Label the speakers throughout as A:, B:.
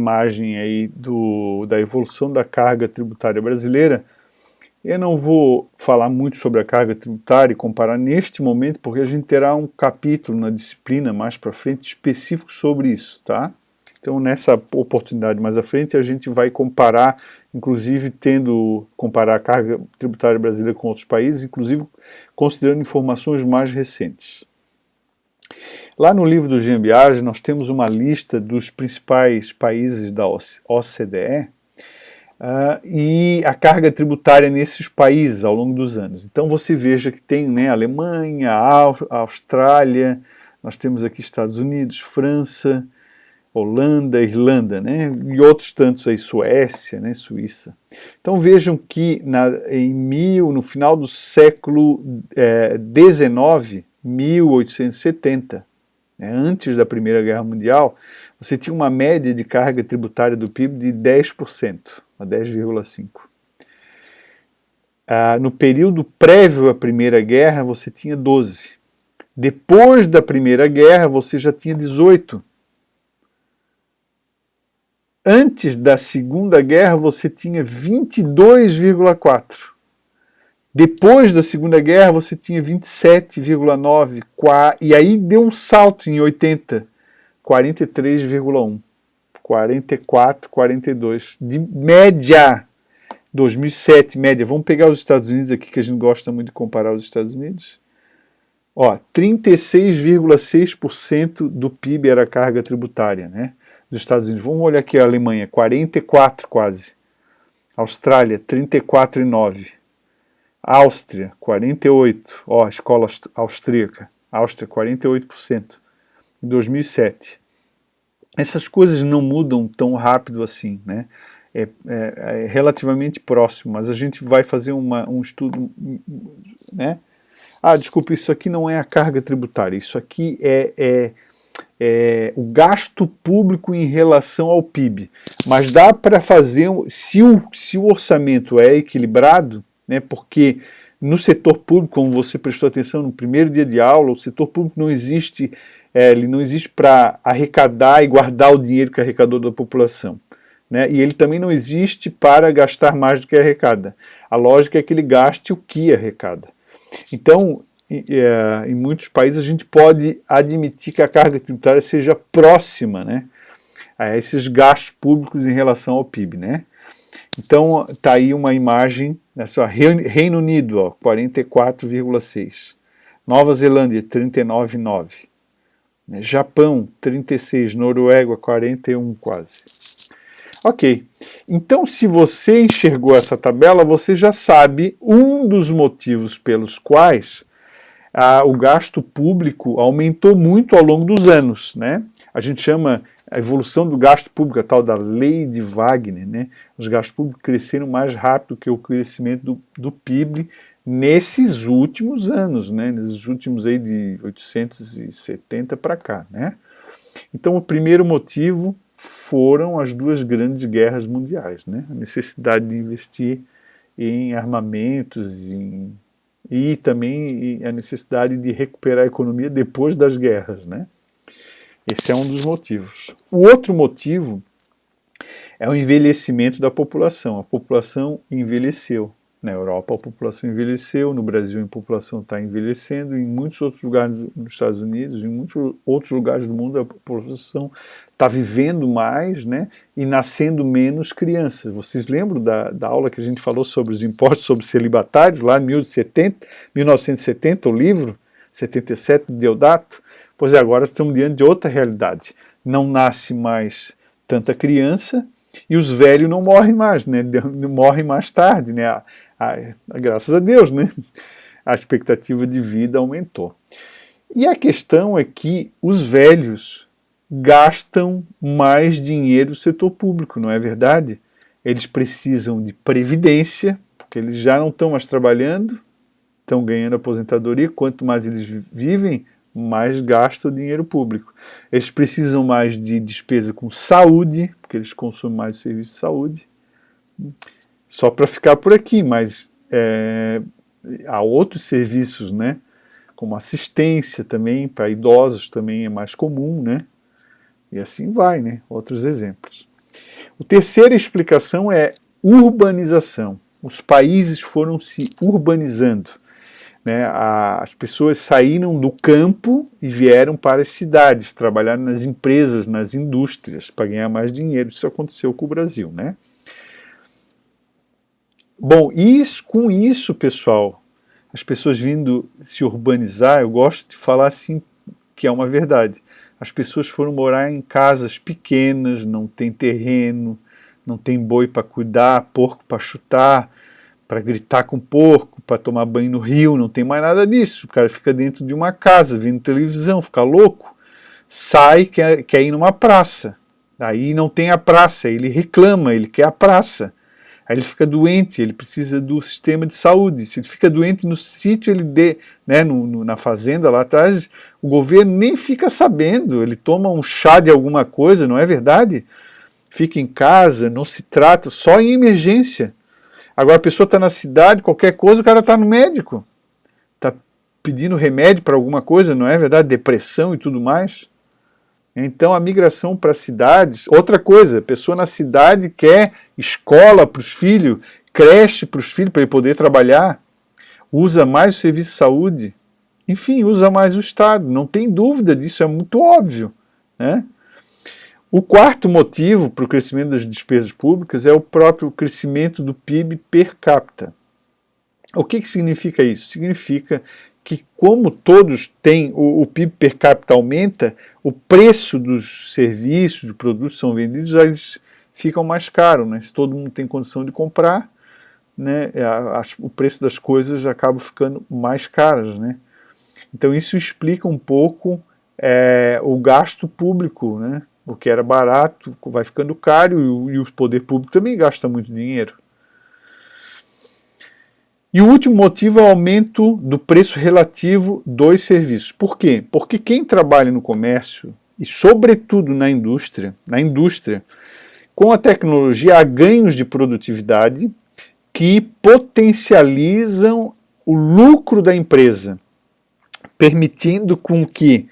A: Imagem aí da evolução da carga tributária brasileira. Eu não vou falar muito sobre a carga tributária e comparar neste momento, porque a gente terá um capítulo na disciplina mais para frente específico sobre isso, tá? Então nessa oportunidade mais à frente a gente vai comparar, inclusive comparar a carga tributária brasileira com outros países, inclusive considerando informações mais recentes. Lá no livro do Jean Biagi nós temos uma lista dos principais países da OCDE, e a carga tributária nesses países ao longo dos anos. Então você veja que tem, né, Alemanha, Austrália, nós temos aqui Estados Unidos, França, Holanda, Irlanda, né, e outros tantos aí, Suécia, né, Suíça. Então vejam que no final do século XIX, 1870, né, antes da Primeira Guerra Mundial, você tinha uma média de carga tributária do PIB de 10%, a 10,5%. No período prévio à Primeira Guerra, você tinha 12%. Depois da Primeira Guerra, você já tinha 18%. Antes da Segunda Guerra, você tinha 22,4%. Depois da Segunda Guerra, você tinha 27,9%. E aí deu um salto em 80%, 43,1%. 44, 42, de média, 2007, média. Vamos pegar os Estados Unidos aqui, que a gente gosta muito de comparar os Estados Unidos. Ó, 36,6% do PIB era carga tributária, né, dos Estados Unidos. Vamos olhar aqui a Alemanha, 44 quase. Austrália, 34,9. Áustria, 48. Ó, a escola austríaca. Áustria, 48%. Em 2007. Essas coisas não mudam tão rápido assim, né? É relativamente próximo, mas a gente vai fazer um estudo, né? Desculpa, isso aqui não é a carga tributária, isso aqui é o gasto público em relação ao PIB. Mas dá para fazer, se o orçamento é equilibrado, né? Porque no setor público, como você prestou atenção no primeiro dia de aula, o setor público não existe, ele não existe para arrecadar e guardar o dinheiro que arrecadou da população, né? E ele também não existe para gastar mais do que arrecada. A lógica é que ele gaste o que arrecada. Então, em muitos países a gente pode admitir que a carga tributária seja próxima, né, a esses gastos públicos em relação ao PIB, né? Então, está aí uma imagem, né, só, Reino Unido, 44,6%. Nova Zelândia, 39,9%. Japão, 36%. Noruega, 41% quase. Ok, então se você enxergou essa tabela, você já sabe um dos motivos pelos quais o gasto público aumentou muito ao longo dos anos, né? A gente chama a evolução do gasto público, a tal da lei de Wagner, né? Os gastos públicos cresceram mais rápido que o crescimento do PIB nesses últimos anos, né? Nesses últimos aí de 870 para cá, né? Então o primeiro motivo foram as duas grandes guerras mundiais, né? A necessidade de investir em armamentos, e também a necessidade de recuperar a economia depois das guerras, né? Esse é um dos motivos. O outro motivo é o envelhecimento da população. A população envelheceu. Na Europa a população envelheceu, no Brasil a população está envelhecendo, em muitos outros lugares nos Estados Unidos, em muitos outros lugares do mundo a população está vivendo mais, né, e nascendo menos crianças. Vocês lembram da aula que a gente falou sobre os impostos sobre celibatários, lá em 1970, o livro 77 de Deodato? Pois é, agora estamos diante de outra realidade. Não nasce mais tanta criança, e os velhos não morrem mais, né? Morrem mais tarde, né? Graças a Deus, né? A expectativa de vida aumentou. E a questão é que os velhos gastam mais dinheiro no setor público, não é verdade? Eles precisam de previdência, porque eles já não estão mais trabalhando, estão ganhando aposentadoria, quanto mais eles vivem, mais gasta o dinheiro público. Eles precisam mais de despesa com saúde, porque eles consomem mais o serviço de saúde. Só para ficar por aqui, mas há outros serviços, né, como assistência também, para idosos também é mais comum, né, e assim vai, né, outros exemplos. A terceira explicação é urbanização. Os países foram se urbanizando, né? As pessoas saíram do campo e vieram para as cidades, trabalharam nas empresas, nas indústrias, para ganhar mais dinheiro. Isso aconteceu com o Brasil, né? Bom, com isso, pessoal, as pessoas vindo se urbanizar, eu gosto de falar assim, que é uma verdade. As pessoas foram morar em casas pequenas, não tem terreno, não tem boi para cuidar, porco para chutar, para gritar com porco, para tomar banho no rio, não tem mais nada disso. O cara fica dentro de uma casa, vendo televisão, fica louco, sai, quer ir numa praça. Aí não tem a praça, ele reclama, ele quer a praça. Aí ele fica doente, ele precisa do sistema de saúde. Se ele fica doente no sítio, né, na fazenda lá atrás, o governo nem fica sabendo, ele toma um chá de alguma coisa, não é verdade? Fica em casa, não se trata, só em emergência. Agora a pessoa está na cidade, qualquer coisa, o cara está no médico. Está pedindo remédio para alguma coisa, não é verdade? Depressão e tudo mais. Então a migração para cidades, outra coisa, a pessoa na cidade quer escola para os filhos, creche para os filhos para ele poder trabalhar, usa mais o serviço de saúde, enfim, usa mais o Estado, não tem dúvida disso, é muito óbvio, né? O quarto motivo para o crescimento das despesas públicas é o próprio crescimento do PIB per capita. O que significa isso? Significa que como todos têm, o PIB per capita aumenta, o preço dos serviços, dos produtos que são vendidos, eles ficam mais caros, né? Se todo mundo tem condição de comprar, né, o preço das coisas acaba ficando mais caras, né? Então isso explica um pouco o gasto público, né? O que era barato vai ficando caro e o poder público também gasta muito dinheiro. E o último motivo é o aumento do preço relativo dos serviços. Por quê? Porque quem trabalha no comércio, e sobretudo na indústria, com a tecnologia há ganhos de produtividade que potencializam o lucro da empresa, permitindo com que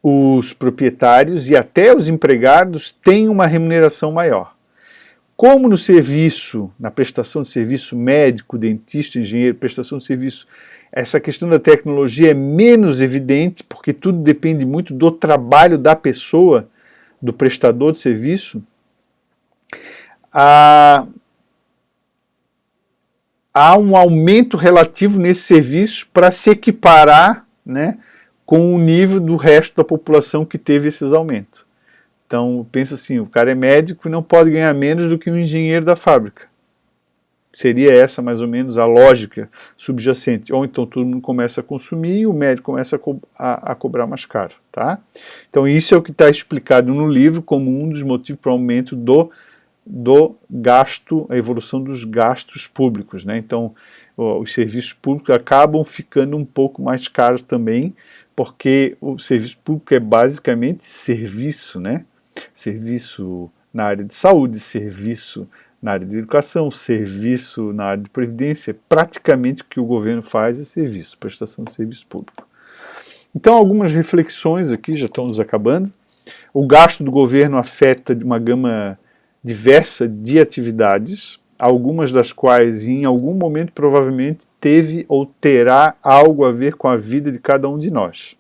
A: os proprietários e até os empregados tenham uma remuneração maior. Como no serviço, na prestação de serviço médico, dentista, engenheiro, prestação de serviço, essa questão da tecnologia é menos evidente, porque tudo depende muito do trabalho da pessoa, do prestador de serviço, há um aumento relativo nesse serviço para se equiparar, né, com o nível do resto da população que teve esses aumentos. Então, pensa assim, o cara é médico e não pode ganhar menos do que um engenheiro da fábrica. Seria essa, mais ou menos, a lógica subjacente. Ou então todo mundo começa a consumir e o médico começa a cobrar mais caro. Tá? Então, isso é o que está explicado no livro como um dos motivos para o aumento do gasto, a evolução dos gastos públicos, né? Então, os serviços públicos acabam ficando um pouco mais caros também, porque o serviço público é basicamente serviço, né? Serviço na área de saúde, serviço na área de educação, serviço na área de previdência, praticamente o que o governo faz é serviço, prestação de serviço público. Então, algumas reflexões aqui, já estamos acabando. O gasto do governo afeta de uma gama diversa de atividades, algumas das quais em algum momento provavelmente teve ou terá algo a ver com a vida de cada um de nós.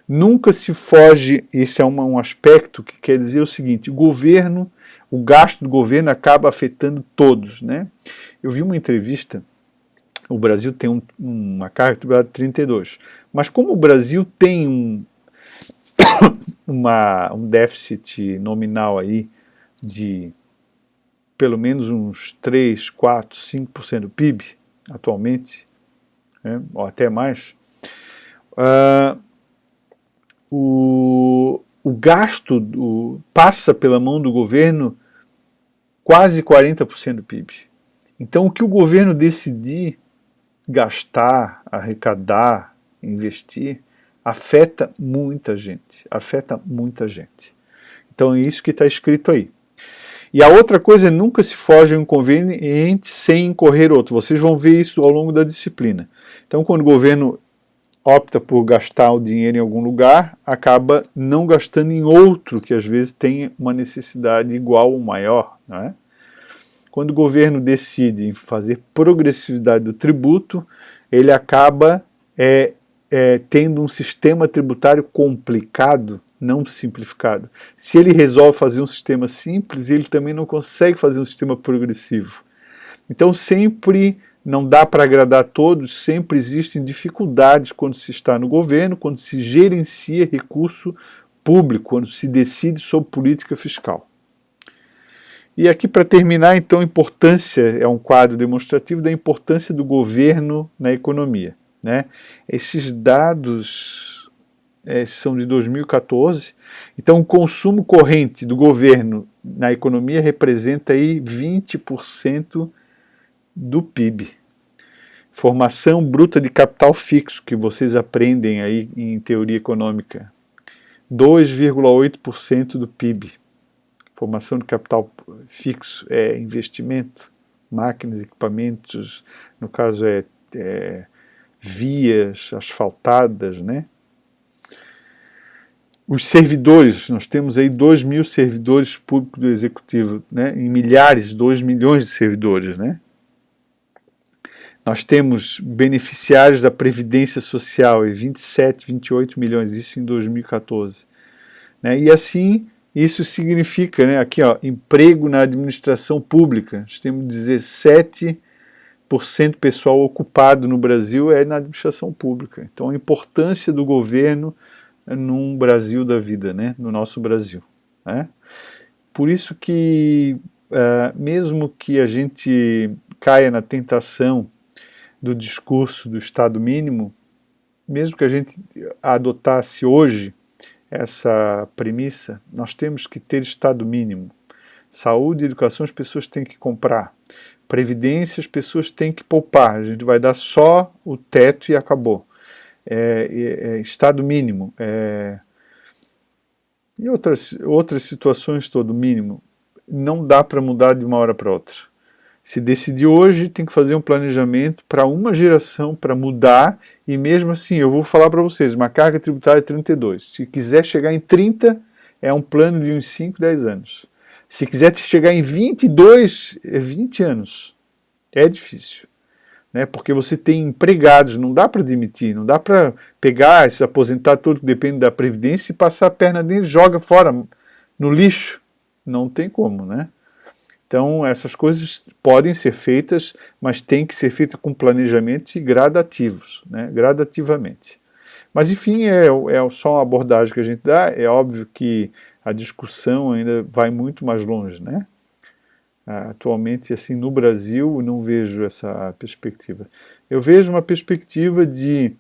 A: Nunca se foge, esse é um aspecto que quer dizer o seguinte, o gasto do governo acaba afetando todos, né? Eu vi uma entrevista, o Brasil tem uma carga tributária de 32, mas como o Brasil tem um déficit nominal aí de pelo menos uns 3, 4, 5% do PIB atualmente, né, ou até mais, o gasto passa pela mão do governo quase 40% do PIB. Então o que o governo decidir gastar, arrecadar, investir, afeta muita gente, Então é isso que está escrito aí. E a outra coisa é nunca se foge um inconveniente sem incorrer outro. Vocês vão ver isso ao longo da disciplina. Então, quando o governo opta por gastar o dinheiro em algum lugar, acaba não gastando em outro que às vezes tem uma necessidade igual ou maior, não é? Quando o governo decide fazer progressividade do tributo, ele acaba tendo um sistema tributário complicado, não simplificado. Se ele resolve fazer um sistema simples, ele também não consegue fazer um sistema progressivo. Então sempre não dá para agradar a todos, sempre existem dificuldades quando se está no governo, quando se gerencia recurso público, quando se decide sobre política fiscal. E aqui, para terminar, então, a importância, é um quadro demonstrativo da importância do governo na economia, né? Esses dados são de 2014, então o consumo corrente do governo na economia representa aí 20% do PIB. Formação bruta de capital fixo, que vocês aprendem aí em teoria econômica, 2,8% do PIB. Formação de capital fixo é investimento, máquinas, equipamentos, no caso vias asfaltadas, né? Os servidores, nós temos aí 2.000 servidores públicos do executivo, né? Em milhares, 2 milhões de servidores, né? Nós temos beneficiários da Previdência Social, 27, 28 milhões, isso em 2014. Né? E assim, isso significa, né, aqui, ó, emprego na administração pública. Nós temos 17% pessoal ocupado no Brasil na administração pública. Então a importância do governo num Brasil da vida, né, no nosso Brasil. Né? Por isso que, mesmo que a gente caia na tentação do discurso do Estado mínimo, mesmo que a gente adotasse hoje essa premissa, nós temos que ter Estado mínimo. Saúde e educação as pessoas têm que comprar. Previdência as pessoas têm que poupar. A gente vai dar só o teto e acabou. Estado mínimo. E outras situações todo mínimo. Não dá para mudar de uma hora para outra. Se decidir hoje, tem que fazer um planejamento para uma geração, para mudar, e mesmo assim, eu vou falar para vocês, uma carga tributária é 32. Se quiser chegar em 30, é um plano de uns 5, 10 anos. Se quiser chegar em 22, é 20 anos. É difícil. Né? Porque você tem empregados, não dá para demitir, não dá para pegar, se aposentar todo que depende da Previdência e passar a perna dele, joga fora no lixo. Não tem como, né? Então, essas coisas podem ser feitas, mas tem que ser feito com planejamento e gradativos, né? Gradativamente. Mas, enfim, é só uma abordagem que a gente dá. É óbvio que a discussão ainda vai muito mais longe, né? Atualmente, assim, no Brasil, não vejo essa perspectiva. Eu vejo uma perspectiva de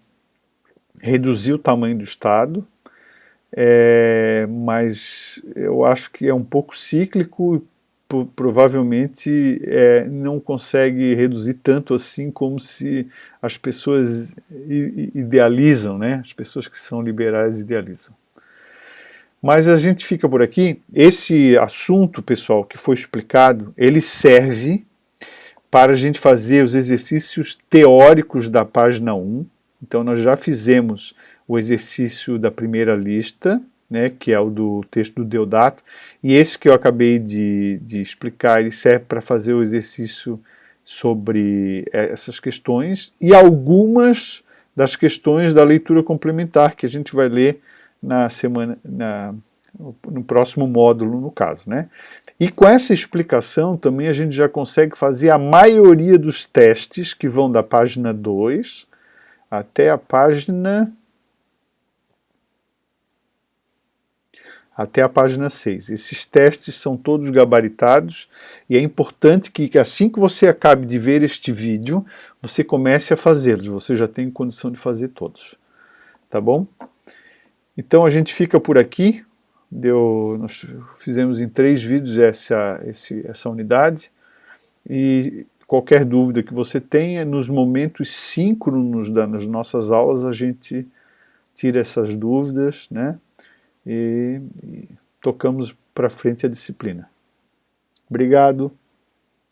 A: reduzir o tamanho do Estado, mas eu acho que é um pouco cíclico, provavelmente não consegue reduzir tanto assim como se as pessoas idealizam, né? As pessoas que são liberais idealizam. Mas a gente fica por aqui. Esse assunto, pessoal, que foi explicado, ele serve para a gente fazer os exercícios teóricos da página 1. Então nós já fizemos o exercício da primeira lista, né, que é o do texto do Deodato, e esse que eu acabei de explicar, ele serve para fazer o exercício sobre essas questões e algumas das questões da leitura complementar que a gente vai ler no próximo módulo, no caso, né? E com essa explicação também a gente já consegue fazer a maioria dos testes que vão da página 2 até a página 6. Esses testes são todos gabaritados e é importante que assim que você acabe de ver este vídeo, você comece a fazê-los, você já tem condição de fazer todos, tá bom? Então a gente fica por aqui, nós fizemos em 3 vídeos essa unidade, e qualquer dúvida que você tenha, nos momentos síncronos das nossas aulas a gente tira essas dúvidas, né? E tocamos para frente a disciplina. Obrigado.